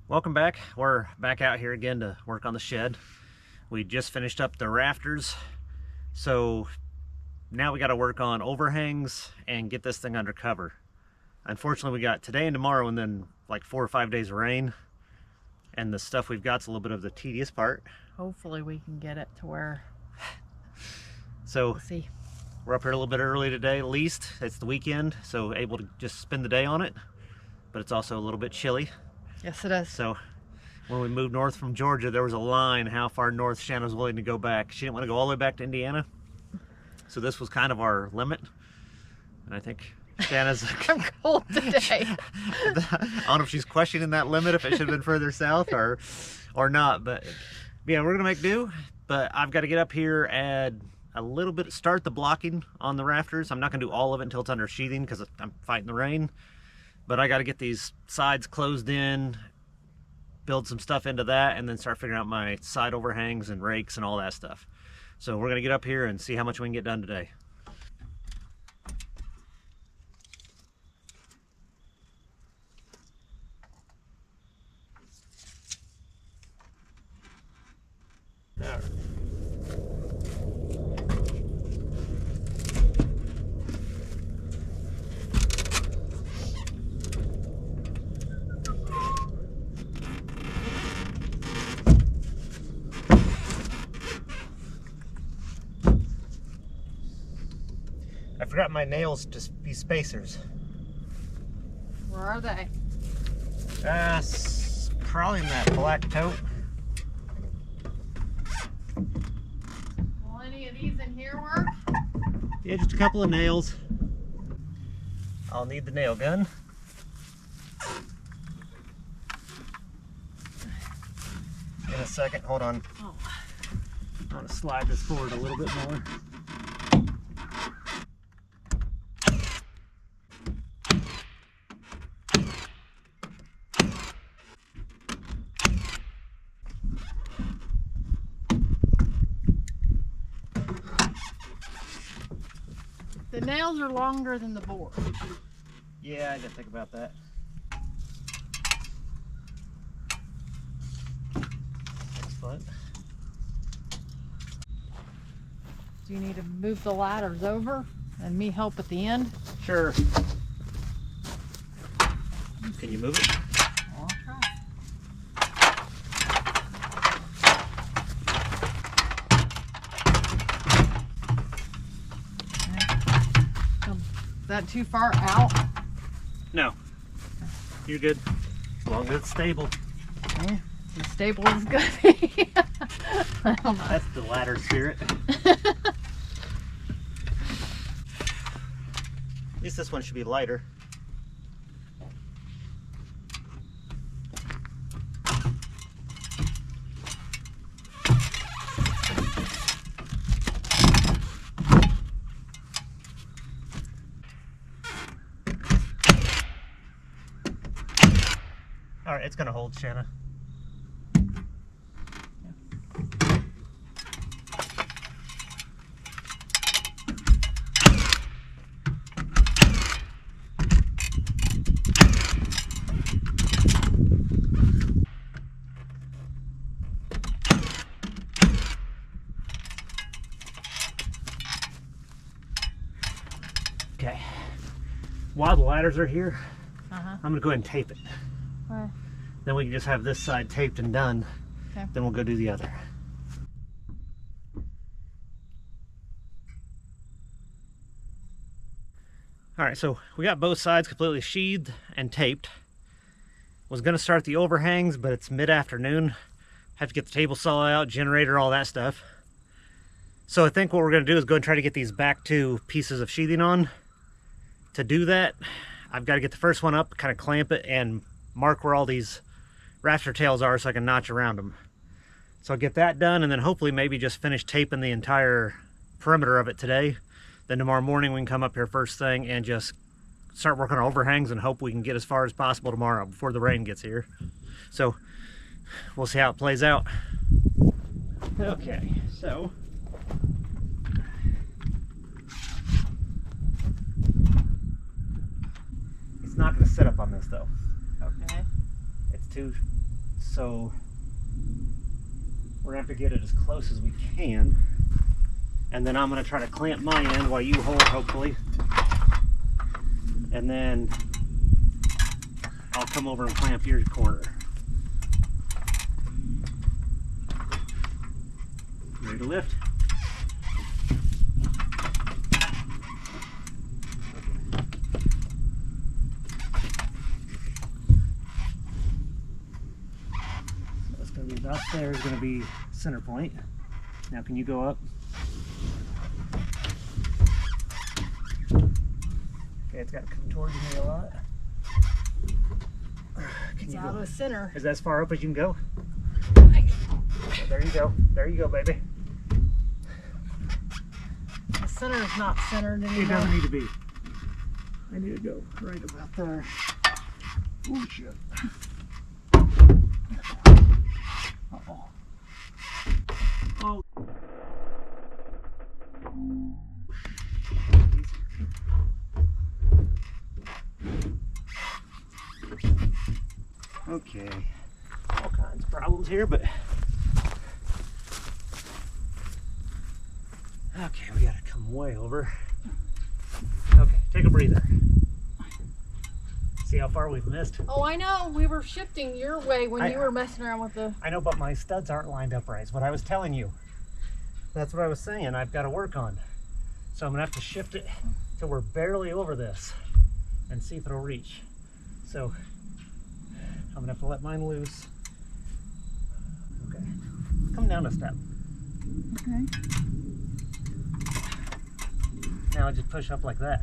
Welcome back. We're back out here again to work on the shed. We just finished up the rafters, so now we got to work on overhangs and get this thing under cover. Unfortunately, we got today and tomorrow and then like 4 or 5 days of rain, and the stuff we've got's a little bit of the tedious part. Hopefully we can get it to where So we'll see. We're up here a little bit early today. At least it's the weekend, so able to just spend the day on it, but it's also a little bit chilly. Yes, it is. So when we moved north from Georgia, there was a line how far north Shanna was willing to go back. She didn't want to go all the way back to Indiana, so this was kind of our limit. And I think Shanna's I'm cold today. I don't know if she's questioning that limit, if it should have been further south or not, but yeah, we're gonna make do. But I've got to get up here, add a little bit, start the blocking on the rafters. I'm not gonna do all of it until it's under sheathing because I'm fighting the rain. But I got to get these sides closed in, build some stuff into that, and then start figuring out my side overhangs and rakes and all that stuff. So we're gonna get up here and see how much we can get done today. All right. I forgot my nails to be spacers. Where are they? Probably in that black tote. Will any of these in here work? Yeah, just a couple of nails. I'll need the nail gun. In a second, hold on. Oh. I want to slide this forward a little bit more. The nails are longer than the board. Yeah, I didn't think about that. Excellent. Do you need to move the ladders over and me help at the end? Sure. Can you move it? I'll try. Is that too far out? No. You're good. As long as it's stable. Yeah, as stable as it's gonna be. I don't know. That's the ladder spirit. At least this one should be lighter. All right, it's gonna hold, Shanna. Okay, while the ladders are here, I'm gonna go ahead and tape it. Where? Then we can just have this side taped and done. Okay. Then we'll go do the other. All right, so we got both sides completely sheathed and taped. Was gonna start the overhangs, but it's mid-afternoon. Have to get the table saw out, generator, all that stuff. So I think what we're gonna do is go and try to get these back two pieces of sheathing on. To do that, I've got to get the first one up, kind of clamp it and mark where all these rafter tails are so I can notch around them. So I'll get that done, and then hopefully maybe just finish taping the entire perimeter of it today. Then tomorrow morning we can come up here first thing and just start working on overhangs and hope we can get as far as possible tomorrow before the rain gets here. So we'll see how it plays out. Okay, so it's not going to sit up on this though. Okay. It's too So we're gonna have to get it as close as we can. And then I'm gonna try to clamp my end while you hold, hopefully. And then I'll come over and clamp your corner. Ready to lift? About there is going to be center point. Now can you go up? Okay, it's got to come towards me a lot. It's out of center. Is that as far up as you can go? There you go. There you go, baby. The center is not centered anymore. It doesn't need to be. I need to go right about there. Oh shit. Oh. Okay, all kinds of problems here, but okay, we gotta come way over. Okay, take a breather. See how far we've missed? Oh, I know. We were shifting your way when you were messing around with the... I know, but my studs aren't lined up right. It's what I was telling you. That's what I was saying I've got to work on. So I'm going to have to shift it till we're barely over this and see if it'll reach. So I'm going to have to let mine loose. Okay. Come down a step. Okay. Now I just push up like that.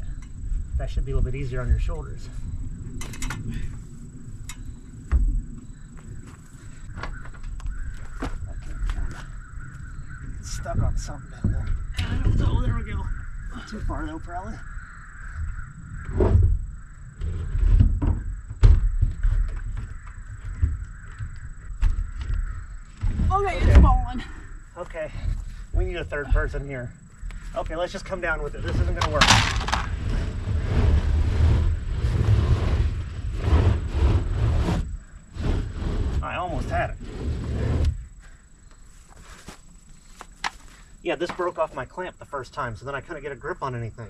That should be a little bit easier on your shoulders. Stuck on something down there. Oh, there we go. Not too far though, probably. Okay, it's falling. Okay, we need a third person here. Okay, let's just come down with it. This isn't gonna work. I almost had it. Yeah, this broke off my clamp the first time, so then I couldn't get a grip on anything.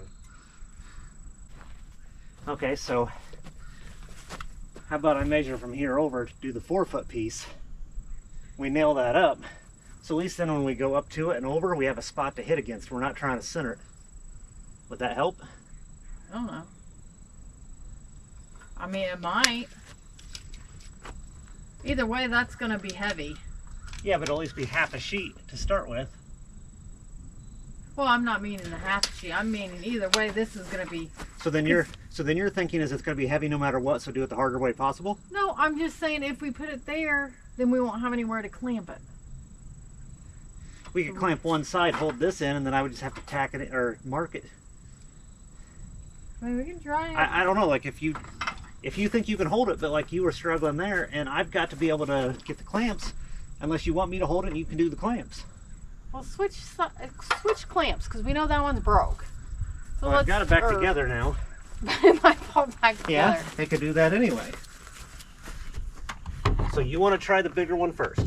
Okay, so how about I measure from here over to do the 4-foot piece? We nail that up, so at least then when we go up to it and over, we have a spot to hit against. We're not trying to center it. Would that help? I don't know. I mean, it might. Either way, that's going to be heavy. Yeah, but it'll at least be half a sheet to start with. Well, I'm not meaning the half sheet. I'm meaning either way, this is going to be... So then you're thinking is it's going to be heavy no matter what, so do it the harder way possible? No, I'm just saying if we put it there, then we won't have anywhere to clamp it. We could clamp one side, hold this in, and then I would just have to tack it or mark it. I mean, we can try it. I don't know, like if you think you can hold it, but like you were struggling there, and I've got to be able to get the clamps, unless you want me to hold it and you can do the clamps. Well, switch clamps, because we know that one's broke. So well, I've got it back together now. It might fall back together. Yeah, they could do that anyway. So you want to try the bigger one first?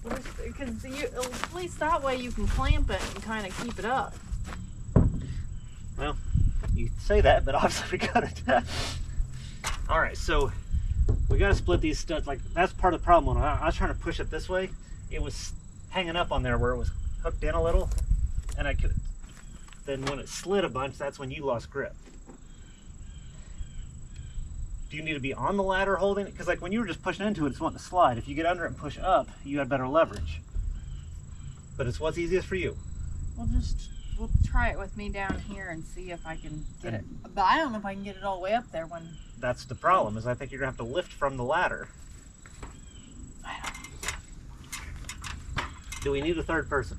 Because at least that way you can clamp it and kind of keep it up. Well, you say that, but obviously we got it. All right, so we got to split these studs. Like that's part of the problem. When I was trying to push it this way, it was hanging up on there where it was hooked in a little, and I could. Then when it slid a bunch, that's when you lost grip. Do you need to be on the ladder holding it? Because like when you were just pushing into it, it's wanting to slide. If you get under it and push up, you had better leverage. But it's what's easiest for you. We'll try it with me down here and see if I can get it. But I don't know if I can get it all the way up there when... That's the problem, is I think you're going to have to lift from the ladder. Do we need a third person?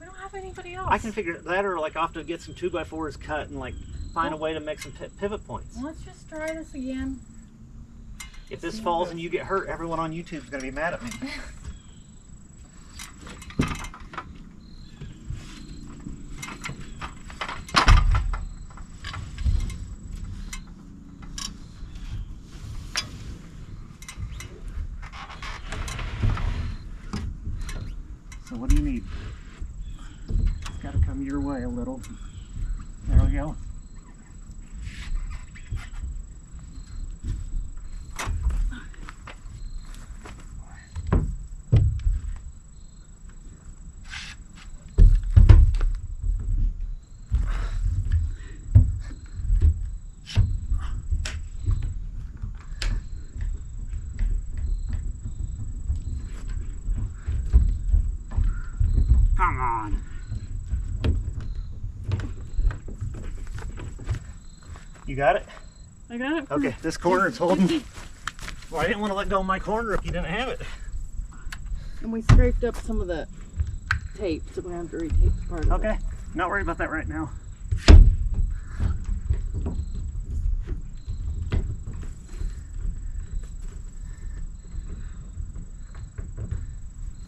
We don't have anybody else. I can figure that, or like I'll have to get some 2x4s cut and like find a way to make some pivot points. Let's just try this again. If this falls and you get hurt, everyone on YouTube is going to be mad at me. So what do you need? It's got to come your way a little. There we go. Come on. You got it? I got it. Okay, this corner is holding. Well, I didn't want to let go of my corner if you didn't have it. And we scraped up some of the tape, so we're going to have to retape part of it. Okay, not worried about that right now.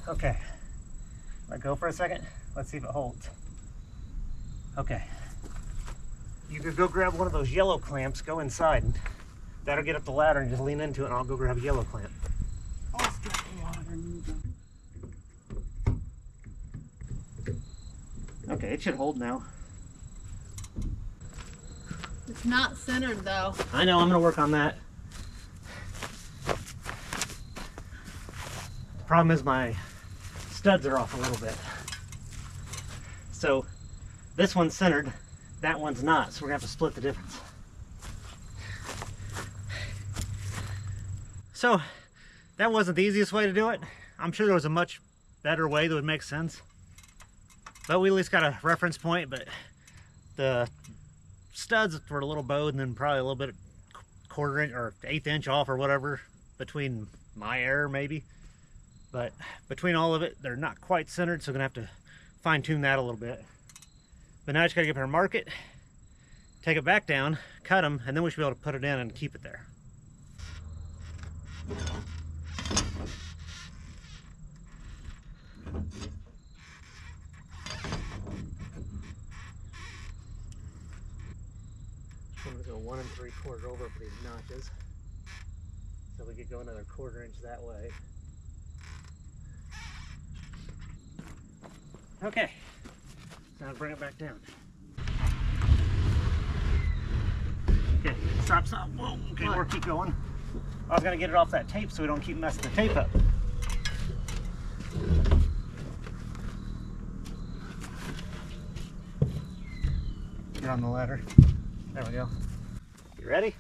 Okay, let go for a second. Let's see if it holds. Okay. You could go grab one of those yellow clamps, go inside. That'll get up the ladder and just lean into it and I'll go grab a yellow clamp. I'll stick the water and move them. Okay, it should hold now. It's not centered though. I know, I'm gonna work on that. The problem is my studs are off a little bit. So this one's centered, that one's not, so we're gonna have to split the difference. So that wasn't the easiest way to do it. I'm sure there was a much better way that would make sense. But we at least got a reference point, but the studs were a little bowed and then probably a little bit quarter inch or eighth inch off or whatever between my error maybe. But between all of it, they're not quite centered, so I'm gonna have to fine tune that a little bit. But now I just gotta get up here and mark it, take it back down, cut them, and then we should be able to put it in and keep it there. I'm gonna go 1 3/4 over for these notches, so we could go another 1/4 inch that way. Okay, now bring it back down. Okay, stop. Whoa, okay, we'll keep going. I was gonna get it off that tape so we don't keep messing the tape up. Get on the ladder. There we go. You ready?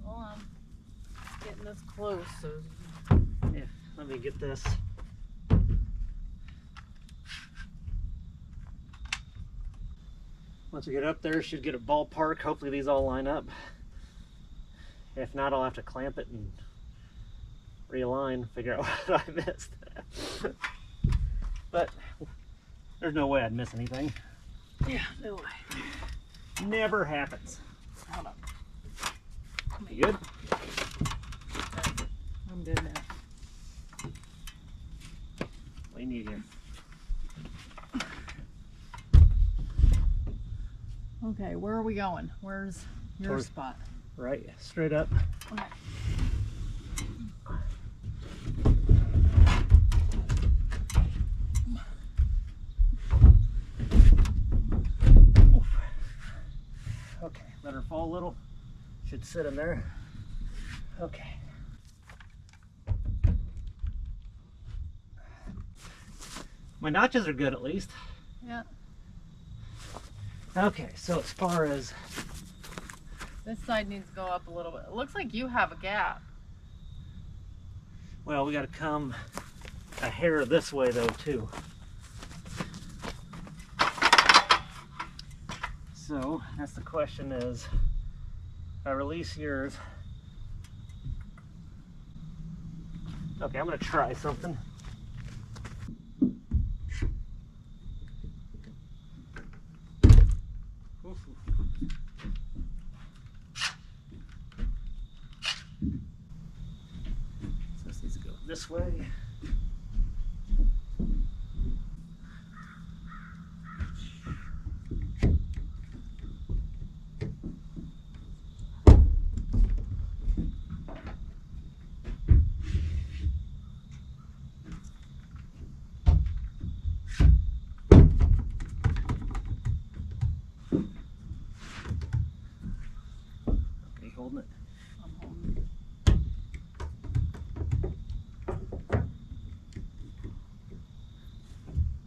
Well, I'm getting this close, so. Yeah, let me get this. Once we get up there, should get a ballpark. Hopefully these all line up. If not, I'll have to clamp it and realign, figure out what I missed. But there's no way I'd miss anything. Yeah, no way. Never happens. Hold on. You good? I'm good now. What do you need here? Okay, where are we going? Where's your spot? Right, straight up. Okay. Okay, let her fall a little. Should sit in there. Okay. My notches are good at least. Yeah. Okay, so as far as This side needs to go up a little bit. It looks like you have a gap. well, we got to come a hair this way though too. So that's the question is, if I release yours. Okay, I'm gonna try something. So this needs to go this way.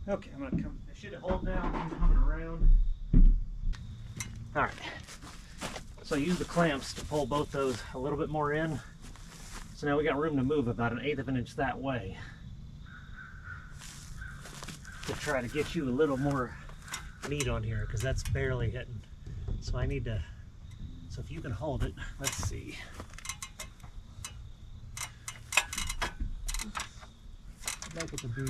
Okay, I'm gonna come. I should hold now. I'm coming around. All right. So I use the clamps to pull both those a little bit more in. So now we got room to move about 1/8 of an inch that way to try to get you a little more meat on here, because that's barely hitting. So I need to. So if you can hold it, let's see. I'd like it to be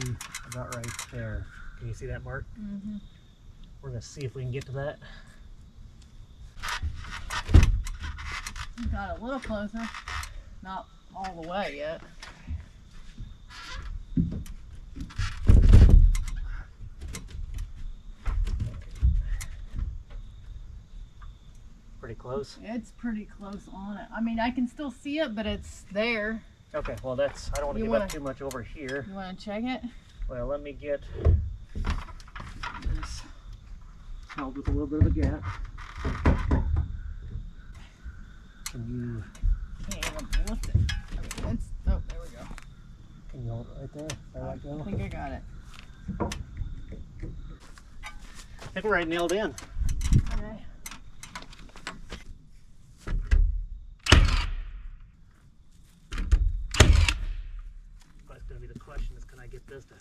about right there. Can you see that, Mark? Mm-hmm. We're gonna see if we can get to that. Got a little closer. Not all the way yet. Pretty close. It's pretty close on it. I mean, I can still see it, but it's there. Okay, well that's, I don't want to give up too much over here. You want to check it? Well, let me get this held with a little bit of a gap. Can you? Can't even lift it. I mean, it's, oh, there we go. Can you hold it right there? There I go. I think I got it. I think we're right nailed in. Okay. That's gonna be the question: is can I get this to?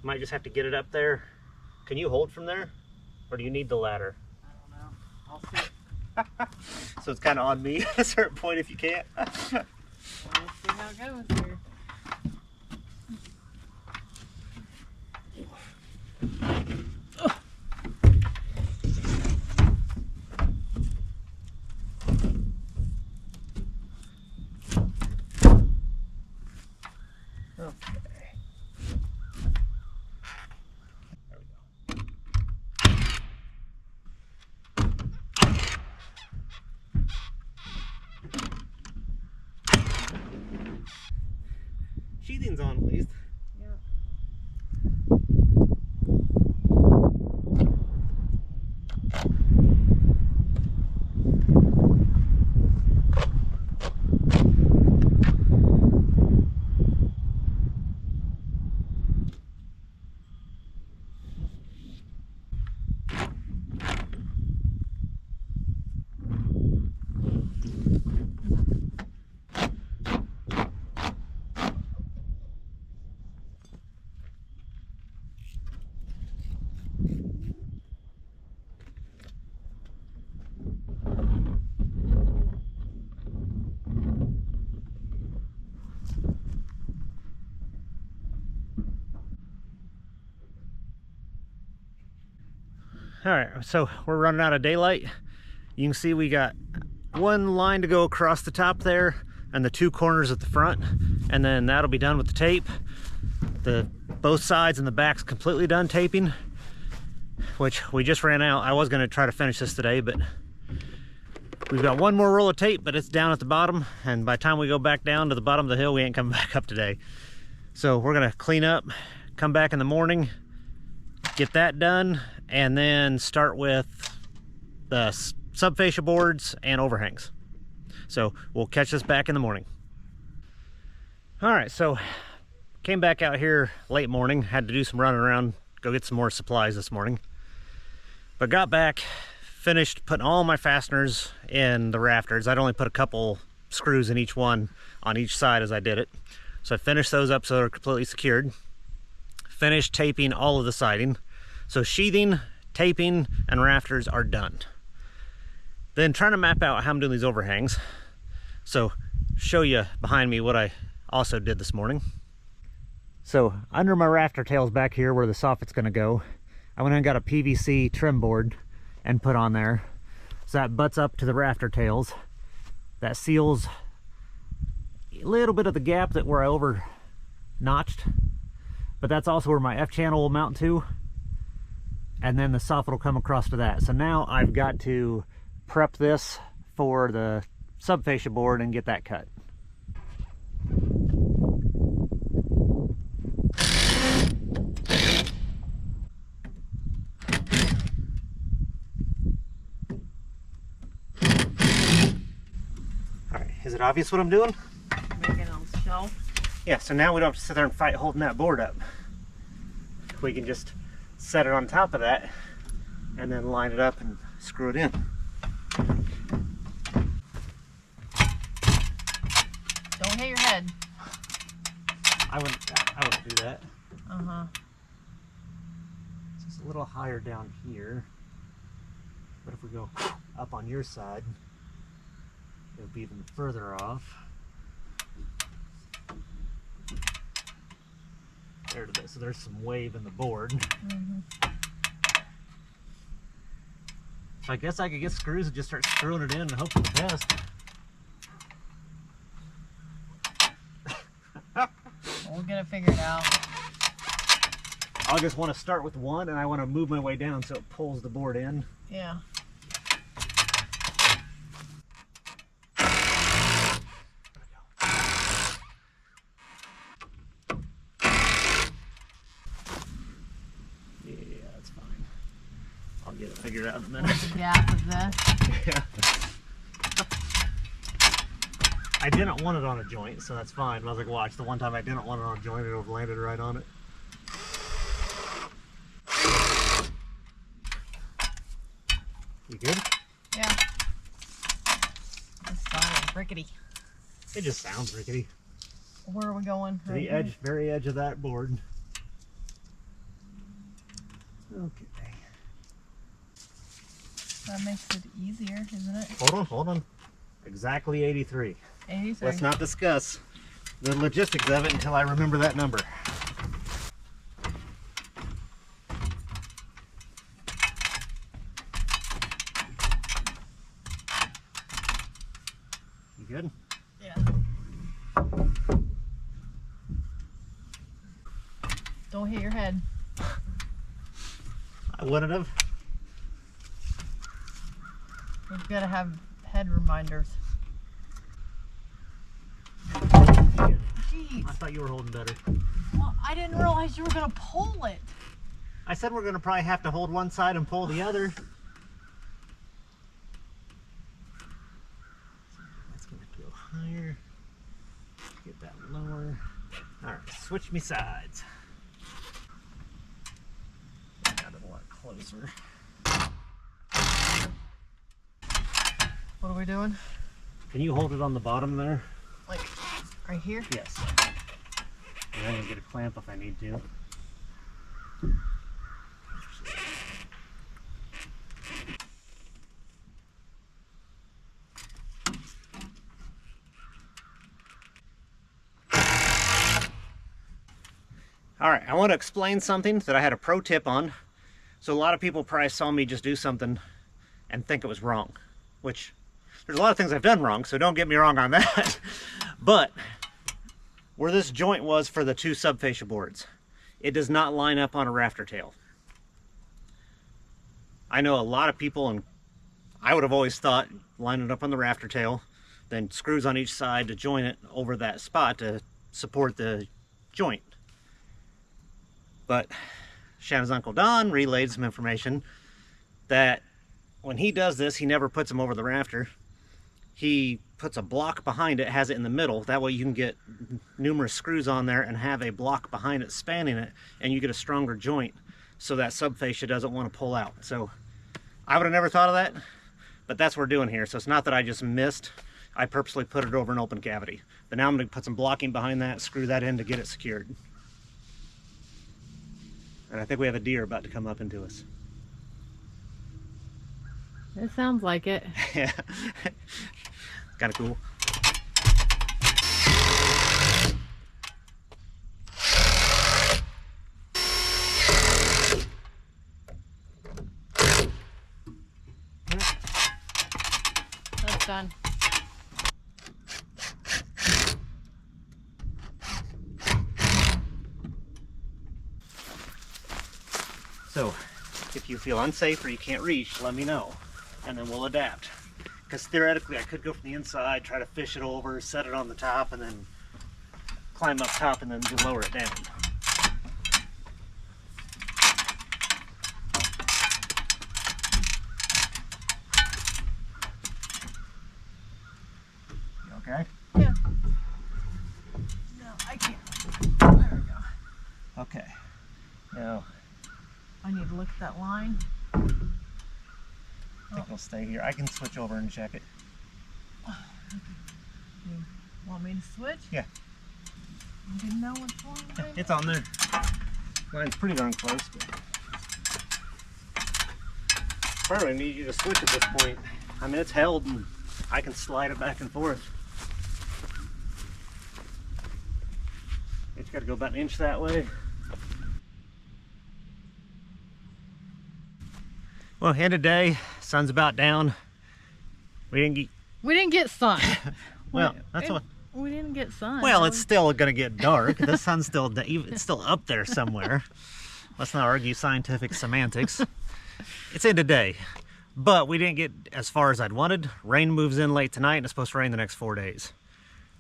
Might just have to get it up there. Can you hold from there? Or do you need the ladder? I don't know. I'll see. So it's kind of on me at a certain point if you can't. Let's see how it goes here. Sheathing's on at least. Yeah. All right, so we're running out of daylight. You can see we got one line to go across the top there and the two corners at the front, and then that'll be done with the tape. Both sides and the back's completely done taping, which we just ran out. I was gonna try to finish this today, but we've got one more roll of tape, but it's down at the bottom, and by the time we go back down to the bottom of the hill, we ain't coming back up today. So we're gonna clean up, come back in the morning, get that done, and then start with the subfascia boards and overhangs. So we'll catch this back in the morning. All right, so came back out here late morning, had to do some running around, go get some more supplies this morning. But got back, finished putting all my fasteners in the rafters. I'd only put a couple screws in each one on each side as I did it. So I finished those up so they're completely secured. Finished taping all of the siding. So sheathing, taping, and rafters are done. Then trying to map out how I'm doing these overhangs. So show you behind me what I also did this morning. So under my rafter tails back here where the soffit's gonna go, I went and got a PVC trim board and put on there. So that butts up to the rafter tails. That seals a little bit of the gap that where I over notched, but that's also where my F channel will mount to. And then the soffit will come across to that. So now I've got to prep this for the subfascia board and get that cut. Alright, is it obvious what I'm doing? Making it on the shelf. Yeah, so now we don't have to sit there and fight holding that board up. We can just set it on top of that and then line it up and screw it in. Don't hit your head. I wouldn't do that. Uh-huh. So it's a little higher down here. But if we go up on your side, it'll be even further off. There it is. So there's some wave in the board. Mm-hmm. So I guess I could get screws and just start screwing it in and hope for the best. We'll get it figured out. I'll just want to start with one and I want to move my way down so it pulls the board in. Yeah. Yeah, that's fine. I'll get it figured out in a minute. What's the gap of this? Yeah. I didn't want it on a joint, so that's fine. But I was like, watch, the one time I didn't want it on a joint, it would have landed right on it. You good? Yeah. This sounds rickety. It just sounds rickety. Where are we going? To the edge, very edge of that board. Okay. That makes it easier, isn't it? Hold on. Exactly 83. 83. Let's not discuss the logistics of it until I remember that number. You good? Yeah. Don't hit your head. I wouldn't have. We've got to have head reminders. Jeez. I thought you were holding better. Well, I didn't realize you were going to pull it. I said we're going to probably have to hold one side and pull the other. That's going to go higher. Get that lower. Alright, switch me sides. Got it a lot closer. What are we doing? Can you hold it on the bottom there? Like, right here? Yes. And I can get a clamp if I need to. Alright, I want to explain something that I had a pro tip on. So a lot of people probably saw me just do something and think it was wrong, which there's a lot of things I've done wrong, so don't get me wrong on that. But where this joint was for the two subfascia boards, it does not line up on a rafter tail. I know a lot of people, and I would have always thought line it up on the rafter tail, then screws on each side to join it over that spot to support the joint. But Shannon's Uncle Don relayed some information that when he does this, he never puts them over the rafter. He puts a block behind it, has it in the middle. That way you can get numerous screws on there and have a block behind it spanning it, and you get a stronger joint so that subfascia doesn't want to pull out. So I would have never thought of that, but that's what we're doing here. So it's not that I just missed. I purposely put it over an open cavity. But now I'm going to put some blocking behind that, screw that in to get it secured. And I think we have a deer about to come up into us. It sounds like it. Yeah. Kind of cool. That's done. So, if you feel unsafe or you can't reach, let me know, and then we'll adapt. Because theoretically I could go from the inside, try to fish it over, set it on the top, and then climb up top and then just lower it down. You okay? Yeah. No, I can't. There we go. Okay. Now, I need to look at that line. I think we'll stay here. I can switch over and check it. You want me to switch? Yeah. You didn't know what's wrong with it? It's on there. Mine's pretty darn close, but probably need you to switch at this point. I mean, it's held and I can slide it back and forth. It's got to go about an inch that way. Well, end of day, sun's about down. We didn't get sun. well, that's what. We didn't get sun. Well, it's still gonna get dark. The sun's still it's still up there somewhere. Let's not argue scientific semantics. It's end of day, but we didn't get as far as I'd wanted. Rain moves in late tonight, and it's supposed to rain the next 4 days.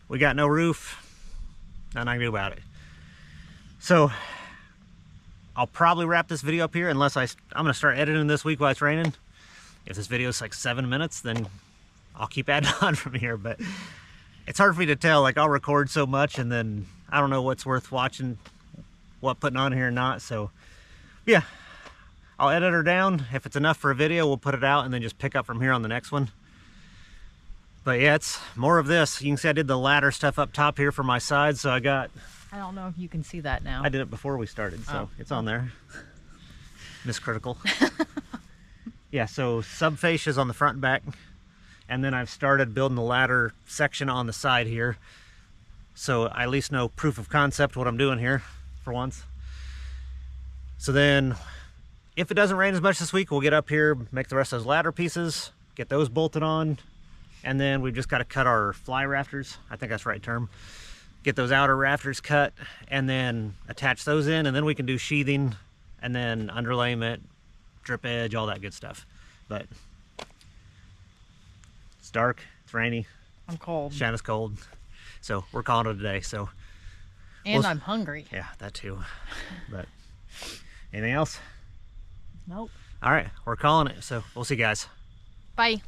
We got no roof. Nothing I can do about it. So I'll probably wrap this video up here unless I'm gonna start editing this week while it's raining. If this video is like 7 minutes, then I'll keep adding on from here, but it's hard for me to tell. Like, I'll record so much and then I don't know what's worth watching, what putting on here or not. So yeah, I'll edit her down. If it's enough for a video, we'll put it out and then just pick up from here on the next one. But yeah, it's more of this. You can see I did the ladder stuff up top here for my sides. So I don't know if you can see that now. I did it before we started, so it's on there. Miss Critical. Yeah, so subfascia is on the front and back. And then I've started building the ladder section on the side here. So I at least know proof of concept what I'm doing here for once. So then if it doesn't rain as much this week, we'll get up here, make the rest of those ladder pieces, get those bolted on. And then we've just got to cut our fly rafters. I think that's the right term. Get those outer rafters cut and then attach those in, and then we can do sheathing and then underlayment, drip edge, all that good stuff. But it's dark, it's rainy. I'm cold. Shanna's cold. So we're calling it a day. So I'm hungry. Yeah, that too. But anything else? Nope. All right, we're calling it. So we'll see you guys. Bye.